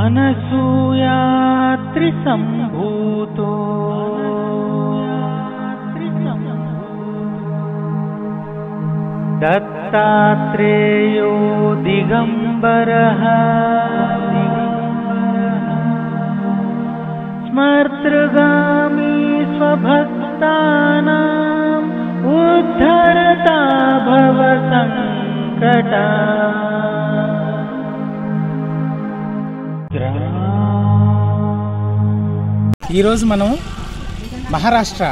అనసూయాత్రి సంభూతో దత్తాత్రేయో దిగంబరః స్మర్తృగామి స్వభక్తానాం ఉద్ధరతా భవ సంకటా. ఈరోజు మనం మహారాష్ట్ర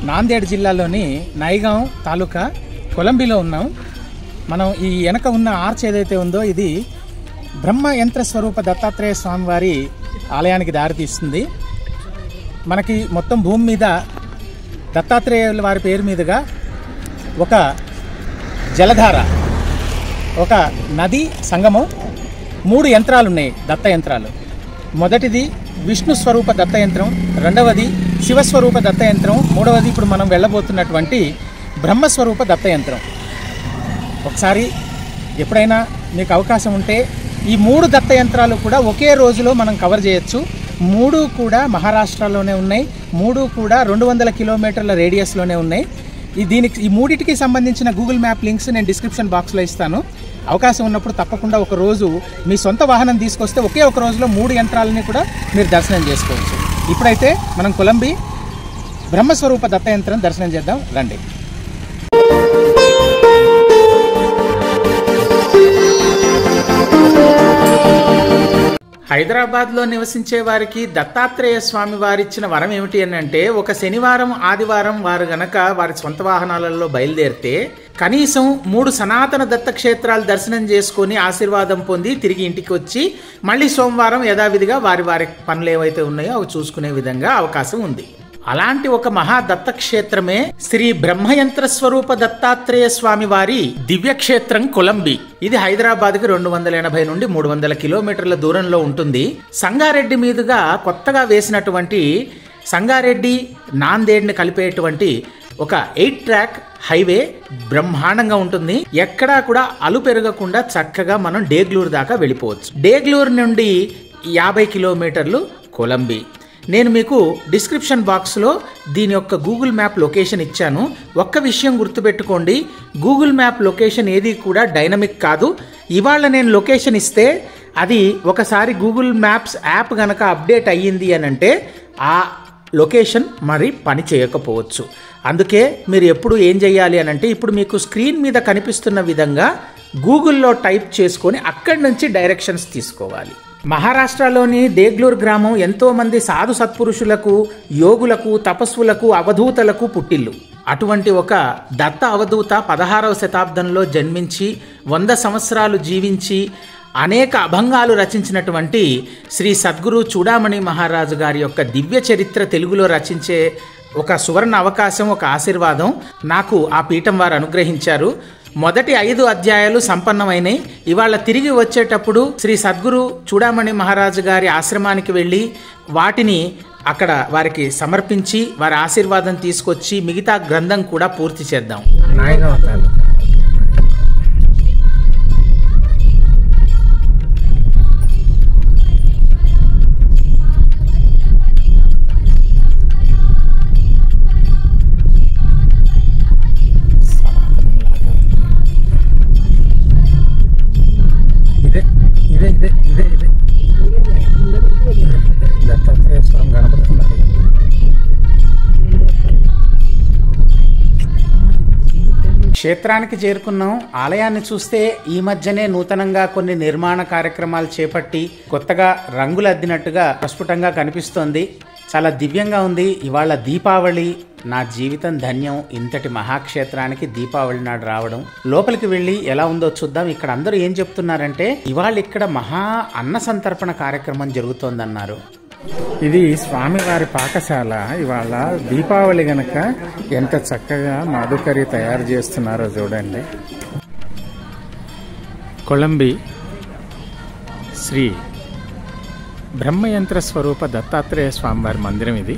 నాందేడ్ జిల్లాలోని నైగాం తాలూకా కొలంబిలో ఉన్నాం. మనం ఈ వెనక ఉన్న ఆర్చ్ ఏదైతే ఉందో ఇది బ్రహ్మ యంత్ర స్వరూప దత్తాత్రేయ స్వామివారి ఆలయానికి దారితీస్తుంది. మనకి మొత్తం భూమి మీద దత్తాత్రేయుల వారి పేరు మీదుగా ఒక జలధార, ఒక నది సంగమం, 3 యంత్రాలు ఉన్నాయి, దత్త యంత్రాలు. మొదటిది విష్ణు స్వరూప దత్త యంత్రం, రెండవది శివస్వరూప దత్త యంత్రం, మూడవది ఇప్పుడు మనం వెళ్ళబోతున్నటువంటి బ్రహ్మస్వరూప దత్త యంత్రం. ఒకసారి ఎప్పుడైనా మీకు అవకాశం ఉంటే ఈ 3 దత్త యంత్రాలు కూడా ఒకే రోజులో మనం కవర్ చేయొచ్చు. 3 కూడా మహారాష్ట్రలోనే ఉన్నాయి, 3 కూడా 200 కిలోమీటర్ల రేడియస్లోనే ఉన్నాయి. ఈ మూడింటికి సంబంధించిన గూగుల్ మ్యాప్ లింక్స్ నేను డిస్క్రిప్షన్ బాక్స్లో ఇస్తాను. అవకాశం ఉన్నప్పుడు తప్పకుండా ఒక రోజు మీ సొంత వాహనం తీసుకొస్తే ఒకే ఒక రోజులో 3 యంత్రాలని కూడా మీరు దర్శనం చేసుకోవచ్చు. ఇప్పుడైతే మనం కొలంబి బ్రహ్మస్వరూప దత్త యంత్రం దర్శనం చేద్దాం, రండి. హైదరాబాద్లో నివసించే వారికి దత్తాత్రేయ స్వామి వారిచ్చిన వరం ఏమిటి అని అంటే, ఒక శనివారం ఆదివారం వారు గనక వారి సొంత వాహనాలలో బయలుదేరితే కనీసం 3 సనాతన దత్తక్షేత్రాలు దర్శనం చేసుకొని ఆశీర్వాదం పొంది తిరిగి ఇంటికి వచ్చి మళ్ళీ సోమవారం యథావిధిగా వారి పనులు ఏవైతే ఉన్నాయో అవి చూసుకునే విధంగా అవకాశం ఉంది. అలాంటి ఒక మహా దత్తక్షేత్రమే శ్రీ బ్రహ్మయంత్ర స్వరూప దత్తాత్రేయ స్వామి వారి దివ్యక్షేత్రం కొలంబి. ఇది హైదరాబాద్ కి 280 నుండి 300 కిలోమీటర్ల దూరంలో ఉంటుంది. సంగారెడ్డి మీదుగా కొత్తగా వేసినటువంటి సంగారెడ్డి నాందేడ్ని కలిపేటువంటి ఒక 8 ట్రాక్ హైవే బ్రహ్మాండంగా ఉంటుంది. ఎక్కడా కూడా అలు పెరగకుండా చక్కగా మనం డేగ్లూరు దాకా వెళ్ళిపోవచ్చు. డేగ్లూరు నుండి 50 కిలోమీటర్లు కొలంబి. నేను మీకు డిస్క్రిప్షన్ బాక్స్లో దీని యొక్క గూగుల్ మ్యాప్ లొకేషన్ ఇచ్చాను. ఒక్క విషయం గుర్తుపెట్టుకోండి, గూగుల్ మ్యాప్ లొకేషన్ ఏది కూడా డైనమిక్ కాదు. ఇవాళ నేను లొకేషన్ ఇస్తే అది ఒకసారి గూగుల్ మ్యాప్స్ యాప్ గనక అప్డేట్ అయ్యింది అని అంటే ఆ లొకేషన్ మరి పని చేయకపోవచ్చు. అందుకే మీరు ఎప్పుడు ఏం చేయాలి అని అంటే, ఇప్పుడు మీకు స్క్రీన్ మీద కనిపిస్తున్న విధంగా గూగుల్లో టైప్ చేసుకొని అక్కడి నుంచి డైరెక్షన్స్ తీసుకోవాలి. మహారాష్ట్రలోని దేగ్లూర్ గ్రామం ఎంతో మంది సాధు సత్పురుషులకు, యోగులకు, తపస్సులకు, అవధూతలకు పుట్టిల్లు. అటువంటి ఒక దత్త అవధూత 16వ శతాబ్దంలో జన్మించి 100 సంవత్సరాలు జీవించి అనేక అభంగాలు రచించినటువంటి శ్రీ సద్గురు చూడామణి మహారాజు గారి యొక్క దివ్య చరిత్ర తెలుగులో రచించే ఒక సువర్ణ అవకాశం, ఒక ఆశీర్వాదం నాకు ఆ పీఠం వారు అనుగ్రహించారు. మొదటి 5 అధ్యాయాలు సంపన్నమైనవి. ఇవాళ తిరిగి వచ్చేటప్పుడు శ్రీ సద్గురు చూడామణి మహారాజు గారి ఆశ్రమానికి వెళ్ళి వాటిని అక్కడ వారికి సమర్పించి వారి ఆశీర్వాదం తీసుకొచ్చి మిగతా గ్రంథం కూడా పూర్తి చేద్దాం. దత్తాత్రేయ స్వామి కనపడుతున్నారు. క్షేత్రానికి చేరుకున్నాం. ఆలయాన్ని చూస్తే ఈ మధ్యనే నూతనంగా కొన్ని నిర్మాణ కార్యక్రమాలు చేపట్టి కొత్తగా రంగులు అద్దినట్టుగా ప్రస్ఫుటంగా కనిపిస్తోంది. చాలా దివ్యంగా ఉంది. ఇవాళ దీపావళి. నా జీవితం ధన్యం ఇంతటి మహాక్షేత్రానికి దీపావళి నాడు రావడం. లోపలికి వెళ్ళి ఎలా ఉందో చూద్దాం. ఇక్కడ అందరూ ఏం చెప్తున్నారంటే ఇవాళ ఇక్కడ మహా అన్న సంతర్పణ కార్యక్రమం జరుగుతోందన్నారు. ఇది స్వామివారి పాకశాల. ఇవాళ దీపావళి గనక ఎంత చక్కగా మధుకరి తయారు చేస్తున్నారో చూడండి. కొలంబి శ్రీ బ్రహ్మయంత్ర స్వరూప దత్తాత్రేయ స్వామివారి మందిరం ఇది.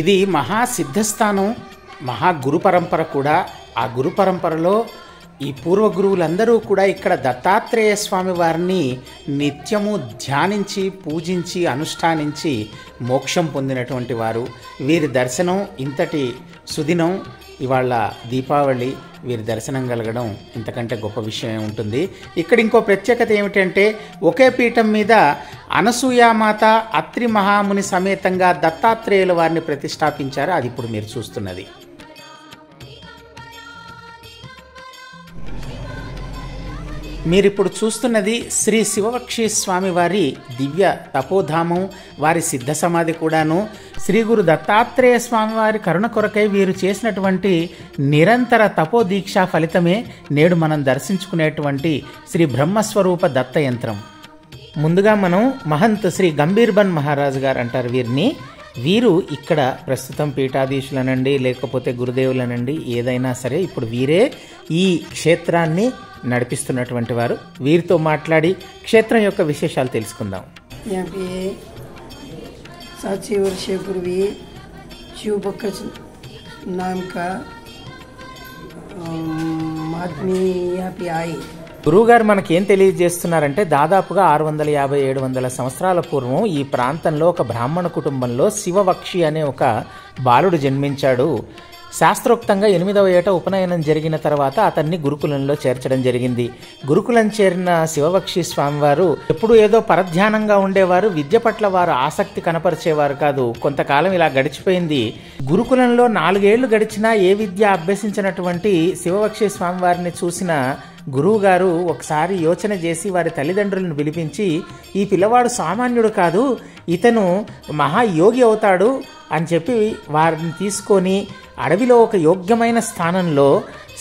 ఇది మహాసిద్ధస్థానం, మహాగురు పరంపర కూడా. ఆ గురు పరంపరలో ఈ పూర్వ గురువులందరూ కూడా ఇక్కడ దత్తాత్రేయ స్వామి వారిని నిత్యము ధ్యానించి పూజించి అనుష్ఠానించి మోక్షం పొందినటువంటి వారు. వీరి దర్శనం ఇంతటి సుదినం, ఇవాళ దీపావళి, వీరి దర్శనం కలగడం ఇంతకంటే గొప్ప విషయం ఉంటుంది. ఇక్కడ ఇంకో ప్రత్యేకత ఏమిటంటే ఒకే పీఠం మీద అనసూయామాత, అత్రి మహాముని సమేతంగా దత్తాత్రేయుల వారిని ప్రతిష్టాపించారు. అది ఇప్పుడు మీరు చూస్తున్నది. మీరిప్పుడు చూస్తున్నది శ్రీ శివవక్షి స్వామి వారి దివ్య తపోధామం, వారి సిద్ధ సమాధి కూడాను. శ్రీ గురు దత్తాత్రేయ స్వామి వారి కరుణ కొరకై వీరు చేసినటువంటి నిరంతర తపోదీక్ష ఫలితమే నేడు మనం దర్శించుకునేటువంటి శ్రీ బ్రహ్మస్వరూప దత్త యంత్రం. ముందుగా మనం మహంత్ శ్రీ గంభీర్బన్ మహారాజు గారు అంటారు వీరిని. వీరు ఇక్కడ ప్రస్తుతం పీఠాధీశులనండి, లేకపోతే గురుదేవులనండి, ఏదైనా సరే ఇప్పుడు వీరే ఈ క్షేత్రాన్ని నడిపిస్తున్నటువంటి వారు. వీరితో మాట్లాడి క్షేత్రం యొక్క విశేషాలు తెలుసుకుందాం. यहाँ पे 700 वर्ष पूर्वी शिव बक्कच नाम का महात्मी यहाँ पे आए. గురువుగారు మనకేం తెలియజేస్తున్నారంటే దాదాపుగా 650-700 సంవత్సరాల పూర్వం ఈ ప్రాంతంలో ఒక బ్రాహ్మణ కుటుంబంలో శివవక్షి అనే ఒక బాలుడు జన్మించాడు. శాస్త్రోక్తంగా 8వ ఏట ఉపనయనం జరిగిన తర్వాత అతన్ని గురుకులంలో చేర్చడం జరిగింది. గురుకులం చేరిన శివవక్షి స్వామివారు ఎప్పుడు ఏదో పరధ్యానంగా ఉండేవారు. విద్య పట్ల వారు ఆసక్తి కనపరిచేవారు కాదు. కొంతకాలం ఇలా గడిచిపోయింది. గురుకులంలో 4 ఏళ్లు గడిచినా ఏ విద్య అభ్యసించినటువంటి శివవక్షి స్వామివారిని చూసిన గురువు గారు ఒకసారి యోచన చేసి వారి తల్లిదండ్రులను పిలిపించి, ఈ పిల్లవాడు సామాన్యుడు కాదు, ఇతను మహాయోగి అవుతాడు అని చెప్పి వారిని తీసుకొని అడవిలో ఒక యోగ్యమైన స్థానంలో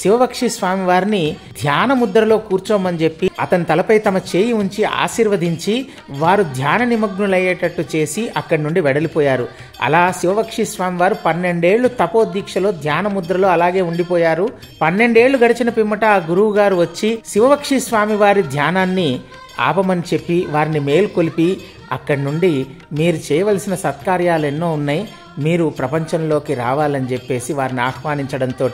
శివవక్షి స్వామి వారిని ధ్యాన ముద్రలో కూర్చోమని చెప్పి అతని తలపై తమ చేయి ఉంచి ఆశీర్వదించి వారు ధ్యాన నిమగ్నులయ్యేటట్టు చేసి అక్కడి నుండి వెడలిపోయారు. అలా శివవక్షి స్వామి వారు 12 ఏళ్లు తపోదీక్షలో ధ్యాన ముద్రలో అలాగే ఉండిపోయారు. 12 ఏళ్లు గడిచిన పిమ్మట ఆ గురువు గారు వచ్చి శివవక్షి స్వామి వారి ధ్యానాన్ని ఆపమని చెప్పి వారిని మేల్కొలిపి అక్కడి నుండి మీరు చేయవలసిన సత్కార్యాలు ఎన్నో ఉన్నాయి, మీరు ప్రపంచంలోకి రావాలని చెప్పేసి వారిని ఆహ్వానించడంతో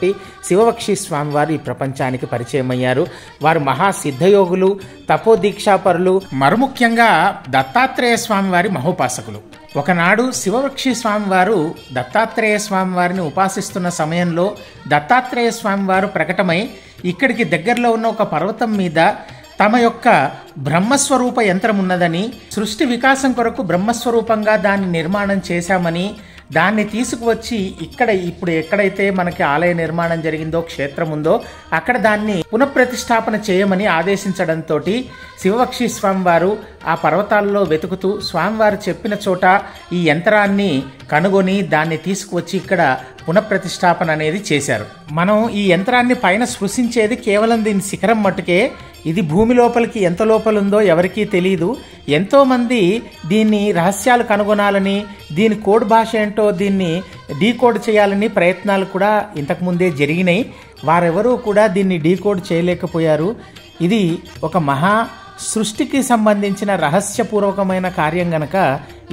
శివవక్షి స్వామి వారు ఈ ప్రపంచానికి పరిచయం అయ్యారు. వారు మహాసిద్ధయోగులు, తపోదీక్షాపరులు, మరుముఖ్యంగా దత్తాత్రేయ స్వామి వారి మహోపాసకులు. ఒకనాడు శివవక్షి స్వామి వారు దత్తాత్రేయ స్వామి వారిని ఉపాసిస్తున్న సమయంలో దత్తాత్రేయ స్వామి వారు ప్రకటమై ఇక్కడికి దగ్గరలో ఉన్న ఒక పర్వతం మీద తమ యొక్క బ్రహ్మస్వరూప యంత్రం ఉన్నదని, సృష్టి వికాసం కొరకు బ్రహ్మస్వరూపంగా దాన్ని నిర్మాణం చేశామని, దాన్ని తీసుకువచ్చి ఇక్కడ ఇప్పుడు ఎక్కడైతే మనకి ఆలయ నిర్మాణం జరిగిందో, క్షేత్రం ఉందో అక్కడ దాన్ని పునఃప్రతిష్ఠాపన చేయమని ఆదేశించడంతో శివవక్షి స్వామివారు ఆ పర్వతాల్లో వెతుకుతూ స్వామివారు చెప్పిన చోట ఈ యంత్రాన్ని కనుగొని దాన్ని తీసుకువచ్చి ఇక్కడ పునఃప్రతిష్ఠాపన అనేది చేశారు. మనం ఈ యంత్రాన్ని పైన స్పృశించేది కేవలం దీని శిఖరం మట్టుకే. ఇది భూమి లోపలికి ఎంత లోపల ఉందో ఎవరికీ తెలియదు. ఎంతోమంది దీన్ని రహస్యాలు కనుగొనాలని, దీని కోడ్ భాష ఏంటో దీన్ని డీకోడ్ చేయాలని ప్రయత్నాలు కూడా ఇంతకుముందే జరిగినాయి. వారెవరూ కూడా దీన్ని డీకోడ్ చేయలేకపోయారు. ఇది ఒక మహా సృష్టికి సంబంధించిన రహస్యపూర్వకమైన కార్యం గనక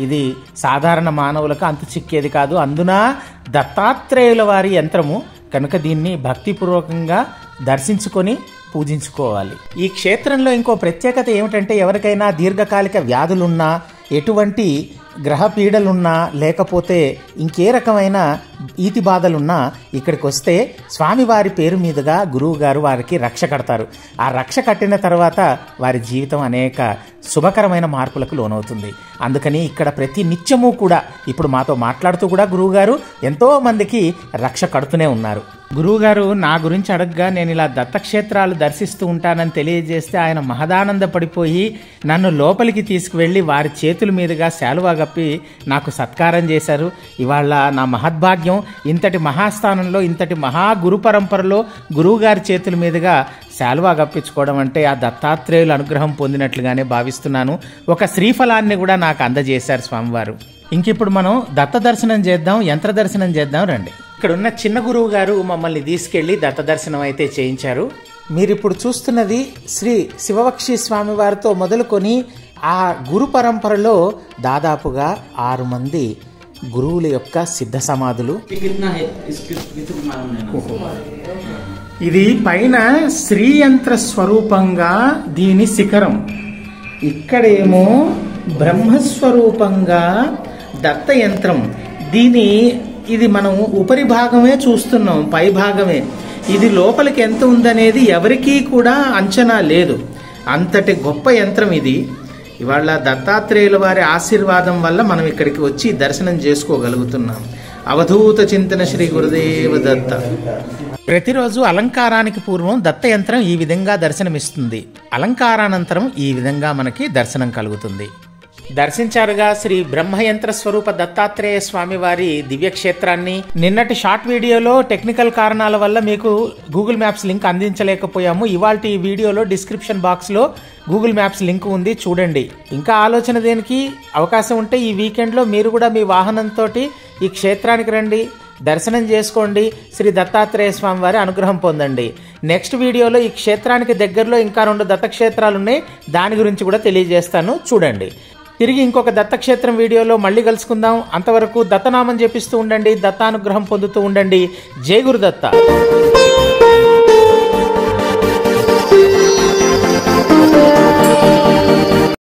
ఇది సాధారణ మానవులకు అంతు చిక్కేది కాదు. అందున దత్తాత్రేయుల వారి యంత్రము కనుక దీన్ని భక్తిపూర్వకంగా దర్శించుకొని పూజించుకోవాలి. ఈ క్షేత్రంలో ఇంకో ప్రత్యేకత ఏమిటంటే ఎవరికైనా దీర్ఘకాలిక వ్యాధులున్నా, ఎటువంటి గ్రహ పీడలున్నా, లేకపోతే ఇంకే రకమైన ఈతి బాధలున్నా ఇక్కడికి వస్తే స్వామివారి పేరు మీదుగా గురువు గారు వారికి రక్ష కడతారు. ఆ రక్ష కట్టిన తర్వాత వారి జీవితం అనేక శుభకరమైన మార్పులకు లోనవుతుంది. అందుకని ఇక్కడ ప్రతి నిత్యము కూడా ఇప్పుడు మాతో మాట్లాడుతూ కూడా గురువు గారు ఎంతో మందికి రక్ష కడుతూనే ఉన్నారు. గురువుగారు నా గురించి అడగగా నేను ఇలా దత్తక్షేత్రాలు దర్శిస్తూ ఉంటానని తెలియజేస్తే ఆయన మహదానంద పడిపోయి నన్ను లోపలికి తీసుకువెళ్ళి వారి చేతుల మీదుగా శాలువా గప్పి నాకు సత్కారం చేశారు. ఇవాళ నా మహద్భాగ్యం ఇంతటి మహాస్థానంలో, ఇంతటి మహా గురు పరంపరలో గురువుగారి చేతుల మీదుగా శాలువా గప్పించుకోవడం అంటే ఆ దత్తాత్రేయుల అనుగ్రహం పొందినట్లుగానే భావిస్తున్నాను. ఒక శ్రీఫలాన్ని కూడా నాకు అందజేశారు స్వామివారు. ఇంకిప్పుడు మనం దత్త దర్శనం చేద్దాం, యంత్ర దర్శనం చేద్దాం రండి. ఇక్కడున్న చిన్న గురువు గారు మమ్మల్ని తీసుకెళ్లి దత్త దర్శనం అయితే చేయించారు. మీరిప్పుడు చూస్తున్నది శ్రీ శివవక్షి స్వామి వారితో మొదలుకొని ఆ గురు పరంపరలో దాదాపుగా 6 మంది గురువుల యొక్క సిద్ధ సమాధులు. ఇది పైన శ్రీయంత్ర స్వరూపంగా దీని శిఖరం, ఇక్కడేమో బ్రహ్మస్వరూపంగా దత్త యంత్రం. ఇది మనం ఉపరి భాగమే చూస్తున్నాం, పై భాగమే. ఇది లోపలికి ఎంత ఉందనేది ఎవరికీ కూడా అంచనా లేదు. అంతటి గొప్ప యంత్రం ఇది. ఇవాళ దత్తాత్రేయుల వారి ఆశీర్వాదం వల్ల మనం ఇక్కడికి వచ్చి దర్శనం చేసుకోగలుగుతున్నాం. అవధూత చింతన శ్రీ గురుదేవ దత్త. ప్రతిరోజు అలంకారానికి పూర్వం దత్త యంత్రం ఈ విధంగా దర్శనమిస్తుంది. అలంకారానంతరం ఈ విధంగా మనకి దర్శనం కలుగుతుంది. దర్శించారుగా శ్రీ బ్రహ్మయంత్ర స్వరూప దత్తాత్రేయ స్వామి వారి దివ్యక్షేత్రాన్ని. నిన్నటి షార్ట్ వీడియోలో టెక్నికల్ కారణాల వల్ల మీకు గూగుల్ మ్యాప్స్ లింక్ అందించలేకపోయాము. ఇవాల్టి ఈ వీడియోలో డిస్క్రిప్షన్ బాక్స్లో గూగుల్ మ్యాప్స్ లింక్ ఉంది, చూడండి. ఇంకా ఆలోచన దేనికి? అవకాశం ఉంటే ఈ వీకెండ్లో మీరు కూడా మీ వాహనంతో ఈ క్షేత్రానికి రండి, దర్శనం చేసుకోండి, శ్రీ దత్తాత్రేయ స్వామి వారి అనుగ్రహం పొందండి. నెక్స్ట్ వీడియోలో ఈ క్షేత్రానికి దగ్గరలో ఇంకా 2 దత్తక్షేత్రాలు ఉన్నాయి, దాని గురించి కూడా తెలియజేస్తాను, చూడండి. తిరిగి ఇంకొక దత్తక్షేత్రం వీడియోలో మళ్ళీ కలుసుకుందాం. అంతవరకు దత్తనామం జపిస్తూ ఉండండి, దత్తానుగ్రహం పొందుతూ ఉండండి. జై గురుదత్త.